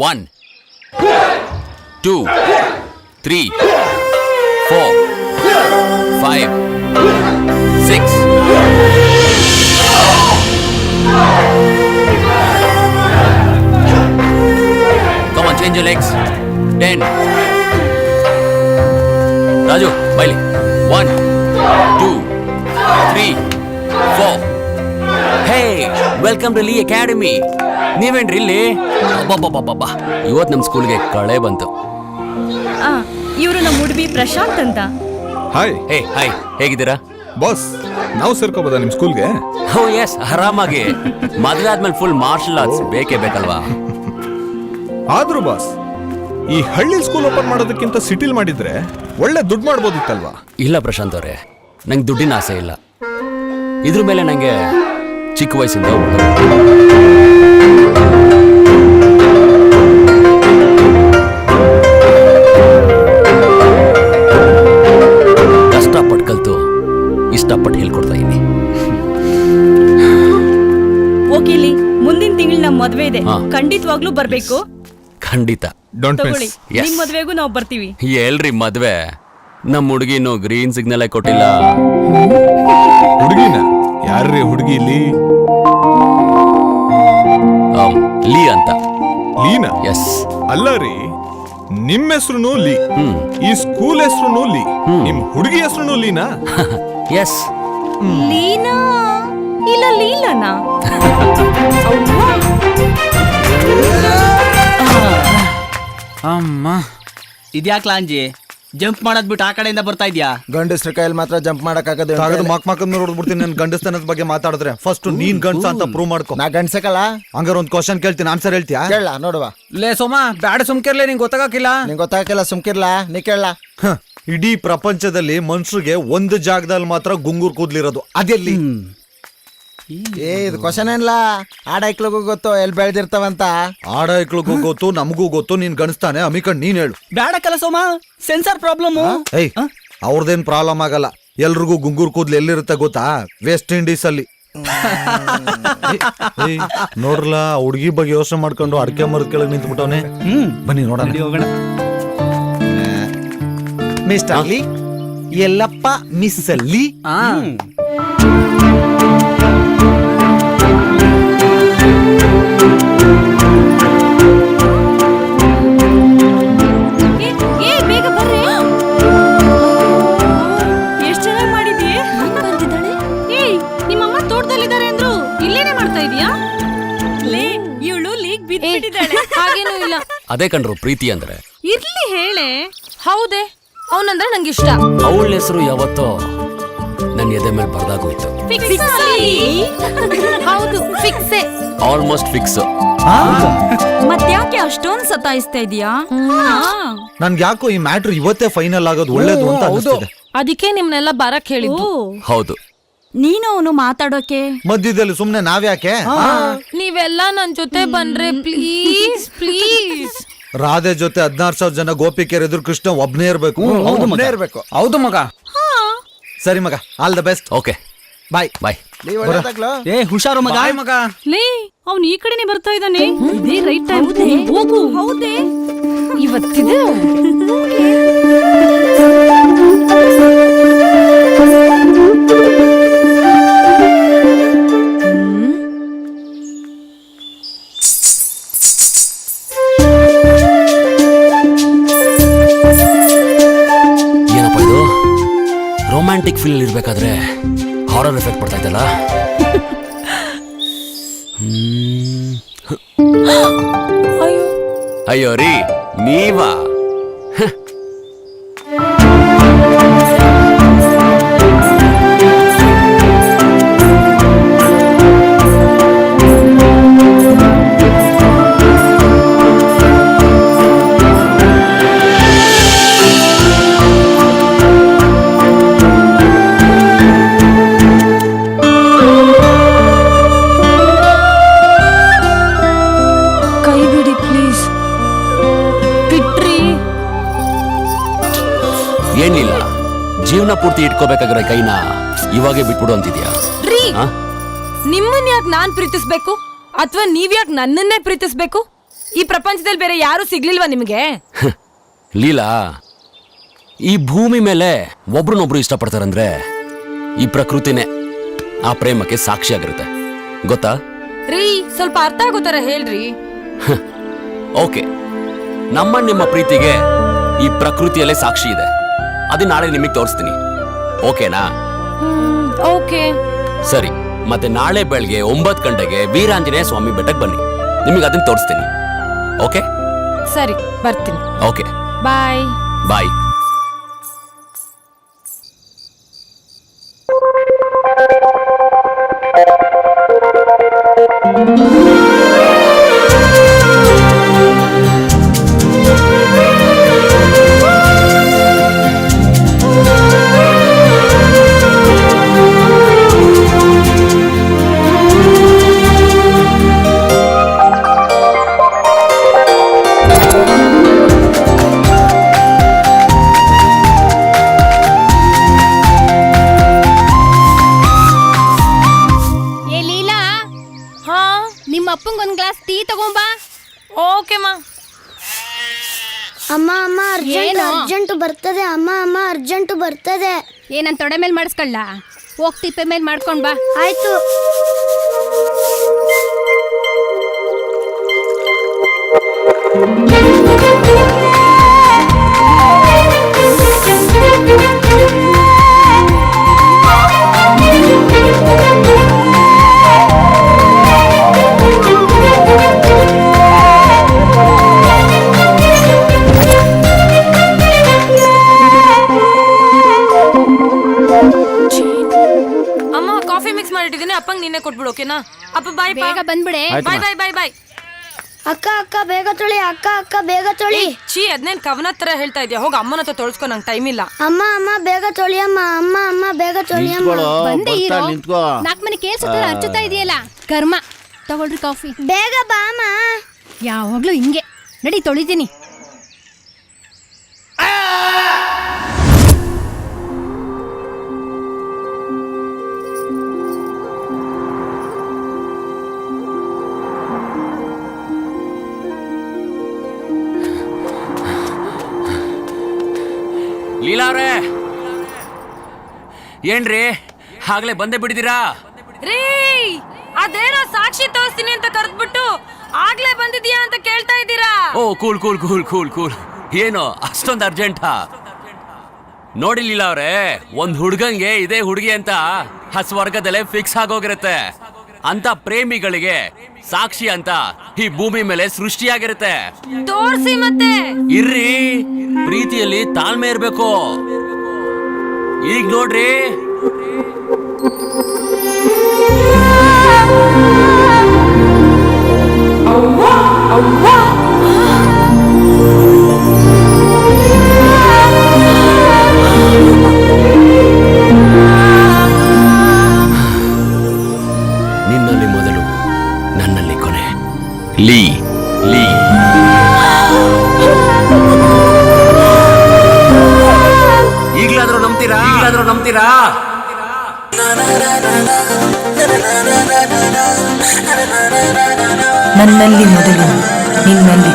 1 2 3 4 5 6 Come on, change your legs. 10 Raju, baili. 1 2 3 4 Hey, welcome to Lee Academy. ನೀವೇನ್ರಿ ಇಲ್ಲಿ? ಅಬ್ಬಬ್ಬಬ್ಬಬ್ಬ, ಇವತ್ತು ನಮ್ಮ ಸ್ಕೂಲ್ಗೆ ಕಳೆ ಬಂತು. ಇವರು ನಮ್ಮ ಹುಡುಗಿ ಪ್ರಶಾಂತ್ ಅಂತ. ಹಾಯ್. ಹೇ ಹಾಯ್, ಹೇಗಿದ್ದೀರಾ? ಬಾಸ್, ನಾವು ಸೇರ್ಕೋಬೋದಾ ನಿಮ್ ಸ್ಕೂಲ್ಗೆ? ಓ ಎಸ್, ಆರಾಮಾಗಿ. ಮದುವೆ ಆದ್ಮೇಲೆ ಫುಲ್ ಮಾರ್ಷಲ್ ಆರ್ಟ್ಸ್ ಬೇಕೇ ಬೇಕಲ್ವಾ? ಆದ್ರೂ ಬಾಸ್, ಈ ಹಳ್ಳಿ ಸ್ಕೂಲ್ ಓಪನ್ ಮಾಡೋದಕ್ಕಿಂತ ಸಿಟಿಲ್ ಮಾಡಿದ್ರೆ ಒಳ್ಳೆ ದುಡ್ಡು ಮಾಡ್ಬೋದಿತ್ತಲ್ವಾ? ಇಲ್ಲ ಪ್ರಶಾಂತ್ ಅವರೇ, ನಂಗೆ ದುಡ್ಡಿನ ಆಸೆ ಇಲ್ಲ. ಇದ್ರ ಮೇಲೆ ನಂಗೆ ಚಿಕ್ಕ ವಯಸ್ಸಿಂದ ಕಷ್ಟಪಟ್ಟು ಕಲ್ತು ಇಷ್ಟಪಟ್ಟು ಹೇಳ್ಕೊಡ್ತಾ ಇದ್ದೀನಿ. ಓಕೆಲಿ, ಮುಂದಿನ ತಿಂಗಳು ನಮ್ಮ ಮದ್ವೆ ಇದೆ, ಖಂಡಿತವಾಗ್ಲೂ ಬರ್ಬೇಕು. ಖಂಡಿತ. ಡೋಂಟ್ ತಗೊಳ್ಳಿ, Yes. ನಿಮ್ ಮದ್ವೆಗೂ ನಾವು ಬರ್ತೀವಿ. ಎಲ್ರಿ ಮದ್ವೆ? ನಮ್ಮ ಹುಡುಗಿನೂ ಗ್ರೀನ್ ಸಿಗ್ನಲ್ ಕೊಟ್ಟಿಲ್ಲ. ಹುಡುಗಿನ ಯಾರ್ರೀ ಹುಡುಗಿ? ಲೀ ಅಂತ. ಲೀನಾ? ಎಸ್. ಅಲ್ಲ ರೀ, ನಿಮ್ ಹೆಸರು ಲೀ, ಈ ಸ್ಕೂಲ್ ಹೆಸರು ಲೀ, ನಿಮ್ ಹುಡುಗಿ ಹೆಸರು ಲೀನಾ? ಎಸ್. ಲೀನಾ ಇಲ್ಲ ಲೀಲನಾ? ಅಮ್ಮ, ಇದ್ಯಾಕ್ ಲಾಂಜಿ ಜಂಪ್ ಮಾಡೋದ್ ಬಿಟ್ಟು ಆ ಕಡೆಯಿಂದ ಬರ್ತಾ ಇದ್ಯಾ? ಗಂಡಸ್ರ ಕೈಯಲ್ಲಿ ಮಾತ್ರ ಜಂಪ್ ಮಾಡಕ್ ಆಗದೆ. ಮಕ್ ನೋಡ್ಬಿಡ್ತೀನಿ. ನನ್ ಗಂಡಸ್ತನದ ಬಗ್ಗೆ ಮಾತಾಡಿದ್ರೆ ಫಸ್ಟ್ ನೀನ್ ಗಂಡಸ ಅಂತ ಪ್ರೂವ್ ಮಾಡ್ಕೊ. ನಾ ಗಂಡಸಕಲ್ಲ. ಹಂಗಾರ ಒಂದ್ ಕ್ವಶನ್ ಕೇಳ್ತೀನಿ, ಆನ್ಸರ್ ಹೇಳ್ತೀಯಾ? ಕೇಳ ನೋಡುವ. ಲೇ ಸೋಮ, ಬ್ಯಾಡ ಸುಮ್ಕಿರ್ಲಿ, ನಿಂಗೆ ಗೊತ್ತಾಗಕ್ಕಿಲ್ಲ. ನಿಂಗೆ ಗೊತ್ತಾಗಿಲ್ಲ, ಸುಮ್ಕಿರ್ಲಾ, ನೀ ಕೇಳ. ಇಡೀ ಪ್ರಪಂಚದಲ್ಲಿ ಮನುಷ್ಯರಿಗೆ ಒಂದು ಜಾಗದಲ್ಲಿ ಮಾತ್ರ ಗುಂಗುರ್ ಕೂದ್ಲಿರೋದು, ಅದೆಲ್ಲಿ? ಇದು ಕ್ವಶನ್ ಏನ್ಲಾ, ಆಡೈಕ್ಳಿಗೂ ಗೊತ್ತು ಎಲ್ಲಿ ಬೆಳೆದಿರ್ತಾವಂತ. ಆಡೈಕ್ಳಿಗೂ ಗೊತ್ತು, ನಮಗೂ ಗೊತ್ತು. ನೀನ್ ಗಣಿಸ್ತಾನೆ ಅಮಿಕಂಡ್, ನೀನ್ ಹೇಳು. ಬ್ಯಾಡಕ್ಕಲ್ಲ ಸೋಮ, ಸೆನ್ಸರ್ ಪ್ರಾಬ್ಲಮ್. ಏಯ್, ಅವ್ರದೇನ್ ಪ್ರಾಬ್ಲಮ್ ಆಗಲ್ಲ. ಎಲ್ರಿಗೂ ಗುಂಗುರ್ ಕೂದ್ಲು ಎಲ್ಲಿರುತ್ತೆ ಗೊತ್ತಾ? ವೆಸ್ಟ್ ಇಂಡೀಸ್ ಅಲ್ಲಿ. ನೋಡ್ರಲ್ಲ, ಹುಡುಗಿ ಬಗ್ಗೆ ಯೋಚನೆ ಮಾಡ್ಕೊಂಡು ಅಡಕೆ ಮರದ ಕೆಳಗೆ ನಿಂತ್ಬಿಟ್ಟವನೆ. ಬನ್ನಿ ನೋಡೋಣ. ಹೋಗೋಣ. ಮಿಸ್ಟರ್ ಅಲ್ಲಿ ಎಲ್ಲಪ್ಪ ಮಿಸ್ ಅಲ್ಲಿ. ಬೇಗ ಬರ್ರಿ. ಎಷ್ಟ್ ಚೆನ್ನಾಗಿ ಮಾಡಿದ್ಯೆ. ಏಯ್, ನಿಮ್ಮಮ್ಮ ತೋಟದಲ್ಲಿದ್ದಾರೆ ಅಂದ್ರು, ಇಲ್ಲೇನೆ ಮಾಡ್ತಾ ಇದೀಯಾ? ಲೇ, ಇವಳು ಲೀಗ್ ಬಿದ್ದಿದ್ದಾಳೆ. ಹಾಗೇನೂ ಇಲ್ಲ. ಅದೇ ಕಣ್ರು ಪ್ರೀತಿ ಅಂದ್ರೆ. ಇರ್ಲಿ ಹೇಳೆ. ಹೌದೇ, ಅವನಂದ್ರೆ ನಂಗೆ ಇಷ್ಟ. ಅವಳ ಹೆಸರು ಯಾವತ್ತೋ ನನ್ನ ಎದೆ ಮೇಲೆ ಬರ್ದಾಗೋಯ್ತು. ಹೌದು, ಫಿಕ್ಸೆ. Almost fix. ಮತ್ತ್ಯಾಕೆ ಅಷ್ಟೊಂದ್ ಸತಾಯಿಸ್ತಾ ಇದೀಯಾ? ನನ್ಗೆ ಯಾಕೋ ಈ ಮ್ಯಾಟ್ರ್ ಇವತ್ತೇ ಫೈನಲ್ ಆಗೋದು ಒಳ್ಳೇದು ಅಂತ ಅನಿಸ್ತಿದೆ. ಅದಕ್ಕೆ ನಿಮ್ನೆಲ್ಲ ಬರಕ್ ಹೇಳಿದ್ದು. ಹೌದು. ನೀನು ಅವನು ಮಾತಾಡೋಕೆ ಮಧ್ಯದಲ್ಲಿ ಸುಮ್ನೆ ನಾವ್ಯಾಕೆ? ನೀವೆಲ್ಲ ನನ್ ಜೊತೆ ಬಂದ್ರೆ ಪ್ಲೀಸ್ ಪ್ಲೀಸ್. ರಾಧೆ ಜೊತೆ 16,000 ಜನ ಗೋಪಿಕೆಯರ್ ಎದುರು ಕೃಷ್ಣ ಒಬ್ನೇ ಇರ್ಬೇಕು. ಒಬ್ನೇ ಇರ್ಬೇಕು. ಹೌದು ಮಗ. ಸರಿ ಮಗ, ಆಲ್ ದ ಬೆಸ್ಟ್. ಓಕೆ, ಬಾಯ್ ಬಾಯ್. ನೀ ಒಳ್ಳೆದಾಗ್ಲೋ. ಏ ಹುಷಾರು ಮಗ. ಮಗ ಲೇ, ಅವ್ನು ಈ ಕಡೆನೆ ಬರ್ತಾ ಇದ್ದಾನೆ. ಇದೇ ರೈಟ್ ಟೈಮ್. ಹೋಗು. ಹೌದೇ, ಇವತ್ತಿದೆ. ಏನಪ್ಪ ಇದು? ರೊಮ್ಯಾಂಟಿಕ್ ಫೀಲ್ ಇರ್ಬೇಕಾದ್ರೆ ಹಾರರ್ ಎಫೆಕ್ಟ್ ಬರ್ತಾ ಇದ್ದಲ್ಲ. ಅಯ್ಯೋ ರೀ, ನೀವಾ? ಏನಿಲ್ಲ, ಜೀವನ ಪೂರ್ತಿ ಇಟ್ಕೋಬೇಕಾಗಿರೋ ಕೈನ ಇವಾಗೆ ಬಿಟ್ಬಿಡು ಅಂತಿದ್ಯಾ? ನಿಮ್ಮನ್ ಯಾಕೆ ನಾನ್ ಪ್ರೀತಿಸ್ಬೇಕು ಅಥವಾ ನೀವ್ ಯಾಕೆ ನನ್ನನ್ನೇ ಪ್ರೀತಿಸ್ಬೇಕು? ಈ ಪ್ರಪಂಚದಲ್ಲಿ ಬೇರೆ ಯಾರು ಸಿಗ್ಲಿಲ್ವಾ ನಿಮ್ಗೆ? ಲೀಲಾ, ಈ ಭೂಮಿ ಮೇಲೆ ಒಬ್ರನ್ನೊಬ್ರು ಇಷ್ಟಪಡ್ತಾರಂದ್ರೆ ಈ ಪ್ರಕೃತಿನೇ ಆ ಪ್ರೇಮಕ್ಕೆ ಸಾಕ್ಷಿಯಾಗಿರುತ್ತೆ, ಗೊತ್ತಾ? ರೀ, ಸ್ವಲ್ಪ ಅರ್ಥ ಆಗೋ ತರ ಹೇಳ್ರಿ. ಓಕೆ, ನಿಮ್ಮ ಪ್ರೀತಿಗೆ ಈ ಪ್ರಕೃತಿಯಲ್ಲೇ ಸಾಕ್ಷಿ ಇದೆ. ಅದು ನಾಳೆ ನಿಮಗೆ ತೋರಿಸ್ತೀನಿ, ಓಕೆನಾ? ಓಕೆ. ಸರಿ, ಮತ್ತೆ ನಾಳೆ ಬೆಳಗ್ಗೆ 9 ಗಂಟೆಗೆ ವೀರಾಂಜನೇಯ ಸ್ವಾಮಿ ಬೆಟ್ಟಕ್ಕೆ ಬನ್ನಿ, ನಿಮಗೆ ಅದನ್ನ ತೋರಿಸ್ತೀನಿ. ಓಕೆ ಸರಿ, ಬರ್ತೀನಿ. ಓಕೆ, ಬಾಯ್. ಬಾಯ್. ಏ ಲೀಲಾ, ಹಾ, ನಿಮ್ಮ ಅಪ್ಪಂಗೊಂದ್ ಗ್ಲಾಸ್ ಟೀ ತಗೊಂಬಾ. ಓಕೆ ಮಾ. ಅಮ್ಮ ಅಮ್ಮ ಅರ್ಜೆಂಟ್ ಏನು? ಅರ್ಜೆಂಟ್ ಬರ್ತದೆ ಅಮ್ಮ ಅಮ್ಮ ಅರ್ಜೆಂಟ್ ಬರ್ತದೆ. ಏನನ್ ತೊಡೆ ಮೇಲ್ ಮಾಡಿಸ್ಕೊಳ್ಳ, ಹೋಗ್ ತಿಪ್ಪೆ ಮೇಲ್ ಮಾಡ್ಕೊಂಡ್ ಬಾ. ಆಯ್ತು. ಅಮ್ಮ, ಕಾಫಿ ಮಿಕ್ಸ್ ಮಾಡಿಟ್ಟಿದ್ದೀನಿ, ಅಪ್ಪಂಗ್ ನಿನ್ನೆ ಕೊಟ್ಬಿಡು, ಓಕೆನಾ? ಅಪ್ಪ ಬಾಯ್. ಬೇಗ ಬಂದ್ಬಿಡೆ. ಬಾಯ್ ಬಾಯ್ ಬಾಯ್ ಬಾಯ್. ಅಕ್ಕ ಅಕ್ಕ ಬೇಗ ತೊಳಿ, ಅಕ್ಕ ಅಕ್ಕ ಬೇಗ ತೊಳಿ. ಛೀ, ಅದ್ನೇನ್ ಕವನ ತರ ಹೇಳ್ತಾ ಇದ್ಯಾ? ಹೋಗ ಅಮ್ಮನ ಹತ್ರ ತೊಳ್ಸ್ಕೊ, ನಂಗೆ ಟೈಮ್ ಇಲ್ಲ. ಅಮ್ಮ ಅಮ್ಮ ಬೇಗ ತೊಳಿ ಅಮ್ಮ, ಅಮ್ಮ ಅಮ್ಮ ಬೇಗ ತೊಳಿ ಅಮ್ಮ. ಬಂದೇ ಇರೋ. ನಾಲ್ಕು ಮನೆ ಕೇಳ್ಸುತ್ತರ ಅರ್ಚುತ್ತಾ ಇದೆಯಲ್ಲ, ಕರ್ಮ. ತಗೊಳ್ರಿ ಕಾಫಿ. ಬೇಗ ಬಾ ಅಮ್ಮ. ಯಾವಾಗ್ಲೂ ಹಿಂಗೆ. ನಡಿ, ತೊಳಿತೀನಿ. ಲೀಲಾ ಅವ್ರೆ, ಏನ್ರಿ ಆಗ್ಲೇ ಬಂದೇ ಬಿಡಿದೀರಾ? ರೀ, ಅದೇನೋ ಸಾಕ್ಷಿ ತೋರಿಸ್ತೀನಿ ಅಂತ ಕರೆದ್ಬಿಟ್ಟು ಆಗ್ಲೇ ಬಂದಿದ್ಯಾ ಅಂತ ಕೇಳ್ತಾ ಇದ್ದೀರಾ? ಓ, cool cool cool cool cool. ಏನೋ ಅಷ್ಟೊಂದು ಅರ್ಜೆಂಟಾ? ನೋಡಿ ಲೀಲಾ ಅವ್ರೆ, ಒಂದ್ ಹುಡ್ಗಂಗೆ ಇದೇ ಹುಡುಗಿ ಅಂತ ಸ್ವರ್ಗದಲ್ಲೇ ಫಿಕ್ಸ್ ಆಗೋಗಿರುತ್ತೆ. ಅಂತ ಪ್ರೇಮಿಗಳಿಗೆ ಸಾಕ್ಷಿ ಅಂತ ಈ ಭೂಮಿ ಮೇಲೆ ಸೃಷ್ಟಿಯಾಗಿರುತ್ತೆ. ತೋರ್ಸಿ ಮತ್ತೆ. ಇರ್ರಿ, ಪ್ರೀತಿಯಲ್ಲಿ ತಾಳ್ಮೆ ಇರ್ಬೇಕು. ಈಗ ನೋಡ್ರಿ, ನಿನ್ನಲ್ಲಿ ಮೊದಲು, ನನ್ನಲ್ಲಿ ಕೊನೆ. ಲೀ ಲೀ ಈಗ್ಲಾದ್ರೂ ನಂಬ್ತೀರಾ? ನನ್ನಲ್ಲಿ ಮೊದಲು, ನಿನ್ನಲ್ಲಿ